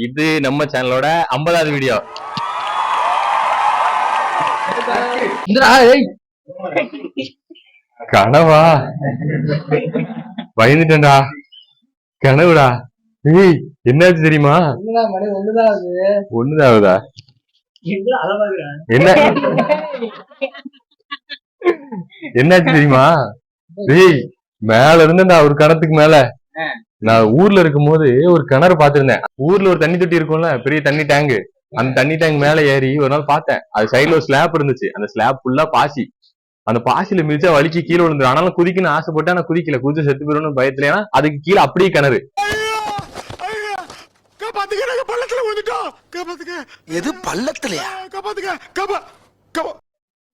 இது நம்ம சேனலோட 50வது வீடியோ. கனவா? பயந்துட்டேன்டா. கனவுடா. ஏய் என்னாச்சு தெரியுமா? ஒண்ணுதாவதா? என்ன என்னாச்சு தெரியுமா? ஏய் மேல இருந்து நான் ஒரு கணத்துக்கு மேல நான் ஊர்ல இருக்கும் போது ஒரு கிணறு பாத்திருந்தேன். ஊர்ல ஒரு தண்ணி தொட்டி இருக்கும்ல, பெரிய தண்ணி டேங்க். அந்த தண்ணி டேங்க் மேல ஏறி ஒரு நாள் பார்த்தேன். அது சைடுல ஒரு ஸ்லாப் இருந்துச்சு. அந்த ஸ்லாப் ஃபுல்லா பாசி. அந்த பாசியில மிதிச்சா வலிக்கு கீழே விழுந்து. ஆனாலும் குதிக்கணும்னு ஆசைப்பட்டு ஆனா குதிக்கல. குதிச்சு செத்து போயிடும் பயத்துல. ஏன்னா அதுக்கு கீழே அப்படியே கிணறு.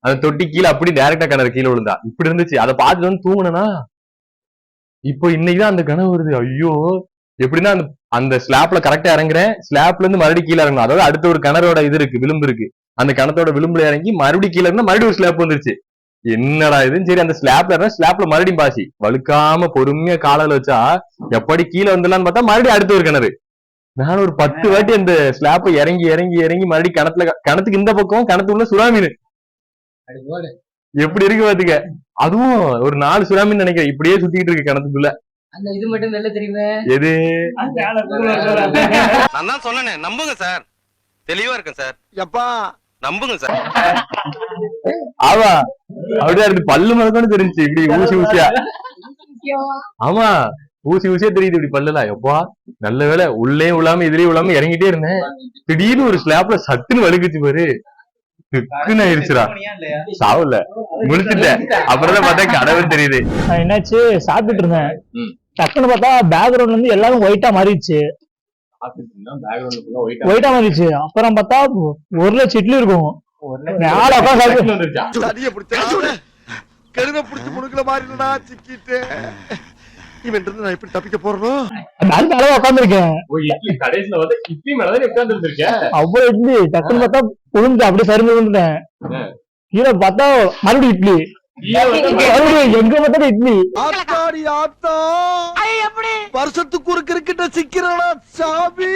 அந்த தொட்டி கீழே அப்படி டைரக்டா கிணறு கீழே விழுந்தா. இப்படி இருந்துச்சு. அதை பார்த்துட்டு வந்து தூங்குனா. இப்போ இன்னைக்குதான் அந்த கனவு வருது. ஐயோ எப்படின்னா அந்த ஸ்லாப்ல கரெக்டா இறங்குறேன். ஸ்லாப்ல இருந்து மறுபடியும் கீழே இறங்கணும். அதாவது அடுத்த ஒரு கிணறோட இது இருக்கு, விளிம்பு இருக்கு. அந்த கிணத்தோட விளிம்புல இறங்கி மறுபடியும் கீழே இருந்தா மறுபடியும் ஒரு ஸ்லாப் வந்துருச்சு. என்னடா இதுன்னு சரி அந்த ஸ்லாப்ல இருந்தா ஸ்லாப்ல மறுபடியும் பாசி. வழுக்காம பொறுமையா காலால வச்சா எப்படி கீழே வந்துடலான்னு பார்த்தா மறுபடியும் அடுத்த ஒரு கிணறு. நான் ஒரு 10 வாட்டி அந்த ஸ்லாப்பை இறங்கி இறங்கி இறங்கி மறுபடியும் கிணத்துக்கு இந்த பக்கம் கிணத்துக்குள்ள சுறாமீன் எப்படி இருக்கு பாத்துக்க. அதுவும் ஒரு 4 சுறாமீன் நினைக்கிறேன். இப்படியே சுத்திட்டு இருக்கு கிணத்துக்குள்ள. அந்த இது மட்டும் வெளில தெரியுமே. எது? நான் தான் சொன்னேனே, நம்புங்க சார். தெளிவா இருக்கேன் சார். எப்பா நம்புங்க சார். ஆமா அப்படியே இருக்கு. பல்லு மரக்கணும் தெரிஞ்சு இப்படி ஊசி ஊசியா. ஆமா ஊசி ஊசியா தெரியுது இப்படி பல்லுலாம். எப்பா நல்ல வேலை உள்ளே விழாம இதுலயே விழாம இறங்கிட்டே இருந்தேன். திடீர்னு ஒரு ஸ்லாப்ல சட்டுன்னு வழுக்குச்சு பாரு. திக்குன்னு ஆயிருச்சுடா. சாவல முடிச்சுட்டேன். அப்புறம் பார்த்தா கடவுள் தெரியுது. என்னாச்சு சாப்பிட்டுட்டு இருந்தேன். டக்குன்னு பார்த்தா பேக்ரவுண்ட்ல இருந்து எல்லாரும் ஒயிட்டா மாறிடுச்சு. ஒயிட்டா மாறிடுச்சு. அப்புறம் பார்த்தா 1 லட்சம் இட்லி இருக்கும். நான் எப்படி தப்பிக்க போறோம்? உட்காந்துருக்கேன். அவ்வளவு இட்லி டக்குன்னு பார்த்தா புழுந்து அப்படியே சரிந்து விழுந்துட்டேன். கீழே பார்த்தா மறுபடியும் இட்லி. எங்க பார்த்தாலும் இட்லி. வருஷத்துக்கு ஒரு கிரிக்கெட்ட சிக்கிறா சாமி.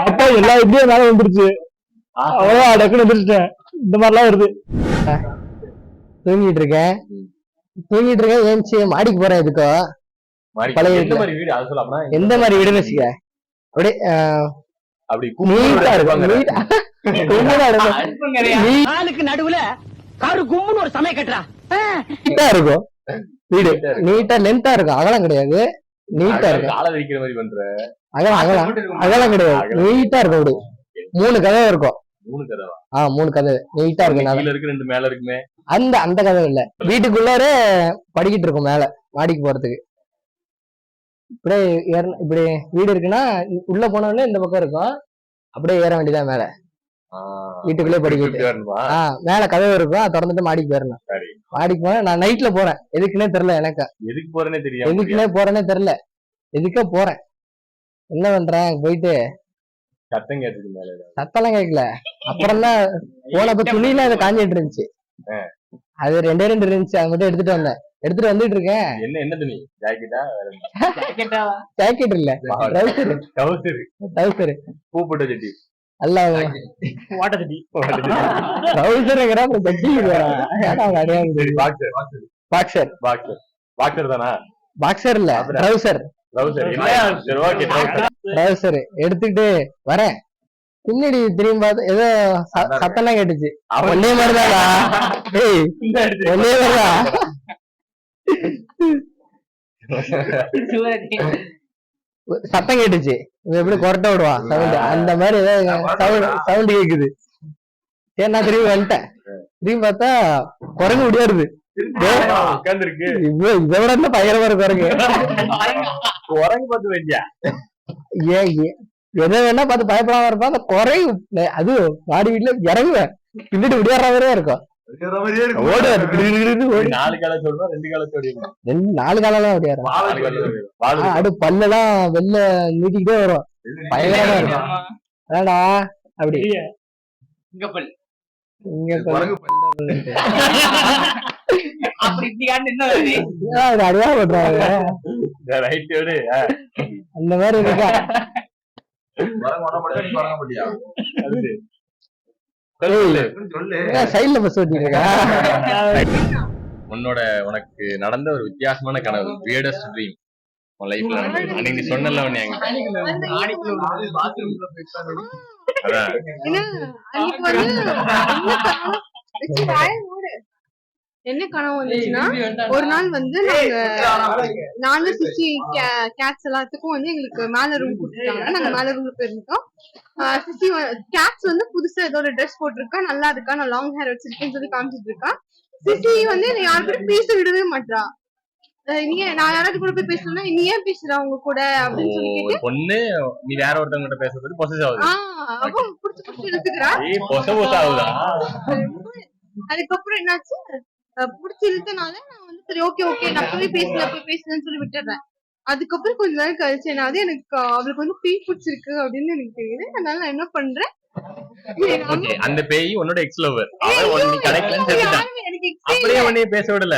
அப்பா எல்லா இட்லியும் மேல வந்துருச்சு. அவ்வளோ டக்குன்னு வந்துருச்சேன். இந்த மாதிரிலாம் வருது. தூங்கிட்டு இருக்கேன் ஏன்ச்சு மாடிக்கு போறேன். எதுக்கோ பழைய எந்த மாதிரி வீடுன்னு வச்சுக்க. நாளுக்கு நடுவுல காரு கும்முன்னு ஒரு சமயம் கட்டுறா. நீட்டா இருக்கும் வீடு. நீட்டா லென்த்தா இருக்கும். அகலம் கிடையாது. நீட்டா இருக்கும். அகலம் கிடையாது. நீட்டா இருக்கும் வீடு. 3 கதவு இருக்கும். 3 கதவு நீட்டா இருக்கு. அந்த கதவு இல்ல. வீட்டுக்குள்ளார படிக்கிட்டு இருக்கும் மேல மாடிக்கு போறதுக்கு. இப்படி வீடு இருக்குன்னா உள்ள போனோடனே இந்த பக்கம் இருக்கும். அப்படியே ஏற வேண்டியதான் மேல. வீட்டுக்குள்ளே படிக்கிட்டு மேல கதவு இருக்கும். அதை திறந்துட்டு மாடிக்கு போயிடணும். மாடிக்கு போனா நான் நைட்ல போறேன். எதுக்குன்னே தெரியல எனக்கு. எதுக்குன்னே போறேன்னே தெரியல. எதுக்க போறேன் என்ன பண்றேன் போயிட்டு சத்தம்லாம் கேட்கல. அப்புறம் தான் போனப்ப துணியெல்லாம் அதை காஞ்சிட்டு இருந்துச்சு. அது 2 இருந்துச்சு. அதை மட்டும் எடுத்துட்டு வந்தேன். எடுத்துட்டு வந்துட்டு இருக்கேன். என்ன துணி? ஜாக்கெட் இல்ல, டவுசர். பூ போட்ட சட்டி அல்ல பாக்ஸர் இல்ல ட்ரவுசர். எடுத்துக்கிட்டு வரேன். பின்னாடி திரும்பி பார்த்து ஏதோ சத்தம்லாம் கேட்டுச்சு. ஒன்னே மாதிரிதான். ஒன்னே மாதிரிதான். சத்தம் கேட்டுச்சு. எப்படி கொரட்டை விடுவான் சவுண்ட், அந்த மாதிரி ஏதாவது சவுண்ட் கேக்குது. சரி நான் திரும்பி வந்துட்டேன். திரும்பி பார்த்தா குரங்கு முடியாது. இவரோட என்ன பயங்கரமா இருக்கு குரங்கு பார்த்து வைக்கியா. எதை வேணா பார்த்து பயப்படாம இருப்பான். அந்த குரங்கு அது மாடி வீட்டுல இறங்குவேன். பின்னாடி விடியாடுற மாதிரியே இருக்கும். 4 காலம் ஓடியாரு. அது பல்லெல்லாம் வெளில நீட்டிக்கிட்டே வரும். பயங்கரமா இருக்கும். அதாடா அப்படி இங்க குரங்கு அது அடியா பண்றாங்க ரைட் விடு. அந்த மாதிரி இருக்கா. சைட்ல பஸ் ஓட்டிட்டு இருக்கா. உனக்கு நடந்த ஒரு வித்தியாசமான கனவு, weirdest dream உன் லைஃப்ல நடந்தது. அன்னைக்கு நீ சொன்னல ஒண்ணு என்கிட்ட. அதான் என்ன கனவு வந்துச்சுன்னா, ஒரு நாள் வந்து நாங்க சிச்சி கேட்ஸ் எல்லாத்துக்கும் வந்து எங்களுக்கு மேல ரூம் கொடுத்துட்டாங்க. நாங்க மேல ரூம்ல போயிருந்தோம். சிச்சி கேட்ஸ் வந்து புதுசா ஏதோ ஒரு ட்ரெஸ் போட்டிருக்கா, நல்லா இருக்கா, நான் லாங் ஹேர் வச்சிருக்கேன்னு சொல்லி காமிச்சிட்டு இருக்கா. சிச்சி வந்து யாரு கூட பேச விடவே மாட்டா. நான் யாராவது கூட போய் பேசணும்னா நீ ஏன் பேசுற அவங்க கூட அப்படின்னு சொல்லிட்டு பொண்ணு நீ வேற ஒருத்தவங்க கிட்ட பேசுறது பொசஸ் ஆகுது. அப்போ புடிச்சு புடிச்சு இழுத்துக்கிறா. அதுக்கப்புறம் என்னாச்சு, புடிச்சு இழுத்தனால நான் வந்து சரி ஓகே நான் போய் பேசுறேன்னு சொல்லி விட்டுறேன். அதுக்கப்புறம் கொஞ்ச நாள் கழிச்சு என்னாவது எனக்கு அவளுக்கு வந்து பேய் பிடிச்சிருக்கு அப்படின்னு எனக்கு தெரியுது. அதனால நான் என்ன பண்றேன், அந்த பேய் உன்னோட எக்ஸ் லவர் அவன் கிடைக்கலன்னு தெரிஞ்சுட்டான். அப்படியே உன்னைய பேச விடல,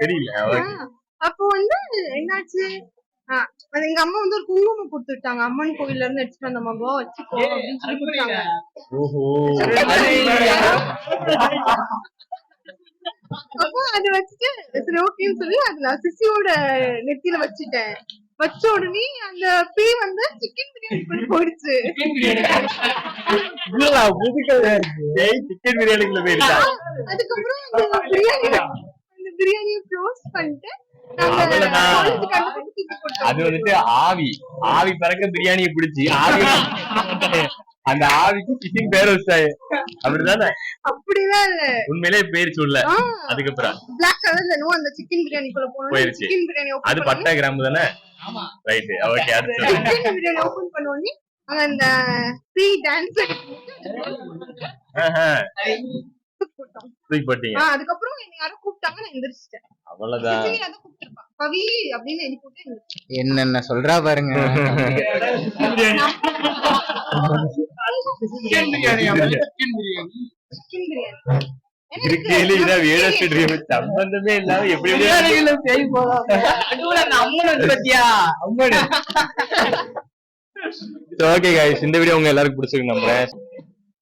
தெரியல. அப்போ வந்து என்னாச்சு, எங்க அம்மா வந்து ஒரு குங்குமம் கொடுத்துட்டாங்க. அம்மன் கோவில்ல இருந்து எடுத்துட்டு வந்த மகா வச்சுக்கோ அப்படின்னு சொல்லி கொடுத்தாங்க. அப்போ அது வச்சுட்டு சரி ஓகேன்னு சொல்லி அதுல சிசியோட நெத்தியில வச்சுட்டேன். வச்ச உடனே அந்த பேய் வந்து சிக்கன் பிரியாணி போயிடுச்சு. சிக்கன் பிரியாணிக்குள்ள போயிருச்சா? அதுக்கப்புறம் அந்த பிரியாணியை க்ளோஸ் பண்ணிட்டு அது வந்துட்டு ஆவி பறக்க பிரியாணியை பிடிச்சி அந்த ஆவிக்கு சிக்கன் பேர் வச்சாங்க. அப்படிதானே? அப்படிதான் இல்ல, உண்மையிலே பேர் சொல்ல. அதுக்கப்புறம் பிளாக் கலர்ல அந்த சிக்கன் பிரியாணிக்குள்ள போயிடுச்சு. சிக்கன் பிரியாணி அது பட்டை கிராம்பு தானே? ரைட். ஓகே. அடுத்து சிக்கன் பிரியாணி ஓபன் பண்ண உடனே அந்த ஃப்ரீ டான்ஸ் போட்டீங்க. அதுக்கப்புறம் என்ன யாரும் கூப்பிட்டாங்க, நான் எந்திரிச்சிட்டேன். அவ்வளவுதான். பவி அப்படின்னு எழுதி போட்டு என்னென்ன சொல்றா பாருங்க. சம்பந்தமே இல்லாம எப்படி ஓகே गाइस, இந்த வீடியோ உங்க எல்லாருக்கும் பிடிச்சிருக்கு நம்புறேன்.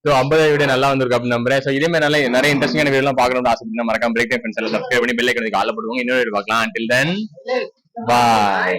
50 வீடியோ நல்லா வந்திருக்கு அப்படின்னு நம்புறேன். சோ இதே மாதிரி நிறைய இன்ட்ரெஸ்டிங்கான வீடியோ எல்லாம் பாக்கணும்னு ஆசைப்பட்டா மறக்காம பிரேக் டைம் ஃப்ரெண்ட்ஸ் எல்லாம் சப்ஸ்கிரைப் பண்ணி பெல் ஐகானுக்கு ஆல் போடுவாங்க. இன்னொரு வீடியோ பார்க்கலாம். Until then, bye.